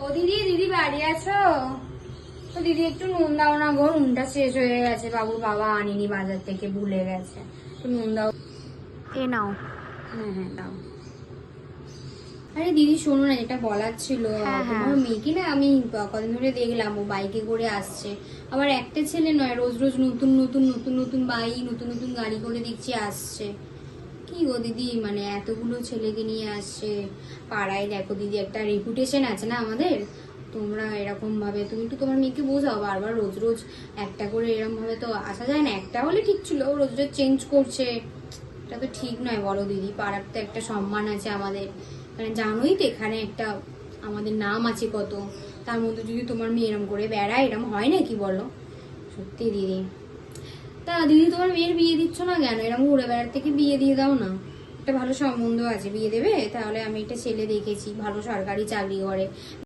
ও দিদি, দিদি বাড়ি আছো? তো দিদি একটু নুন দাও না গো, নুনটা শেষ হয়ে গেছে, বাবুর বাবা আনিনি বাজার থেকে, ভুলে গেছে, একটু নুন দাও। এ নাও। হ্যাঁ হ্যাঁ দাও। আরে দিদি শোনো না, যেটা বলার ছিল, হ্যাঁ, হ্যাঁ। তোমার মেয়েকে না আমি কদিন ধরে দেখলাম, ও বাইকে করে আসছে। আবার একটা ছেলে নয়, রোজ রোজ নতুন নতুন নতুন নতুন বাইক, নতুন নতুন গাড়ি করে দেখছি আসছে। কি গো দিদি, মানে এতগুলো ছেলেকে নিয়ে আসছে পাড়ায়, দেখো দিদি একটা রেপুটেশন আছে না আমাদের। তোমরা এরকম ভাবে, তুমি একটু তোমার মেয়েকে বোঝাও, বারবার রোজ রোজ একটা করে এরকম ভাবে তো আসা যায় না। একটা হলে ঠিক ছিল, ও রোজ রোজ চেঞ্জ করছে, এটা তো ঠিক নয় বলো দিদি। পাড়ার তো একটা সম্মান আছে আমাদের, মানে জানোই তো এখানে একটা আমাদের নাম আছে কত, তার মধ্যে যদি তোমার মেয়ে এরম করে বেড়ায়, এরম হয় নাকি বলো? সত্যি দিদি। তা দিদি তোমার মেয়ের বিয়ে দিচ্ছ না কেন? এরকম ঘুরে বেড়ার থেকে বিয়ে দিয়ে দাও না। একটা ভালো সম্বন্ধ আছে, বিয়ে দেবে? তাহলে আমি একটা ছেলে দেখেছি, ভালো সরকারি চাকরি করে।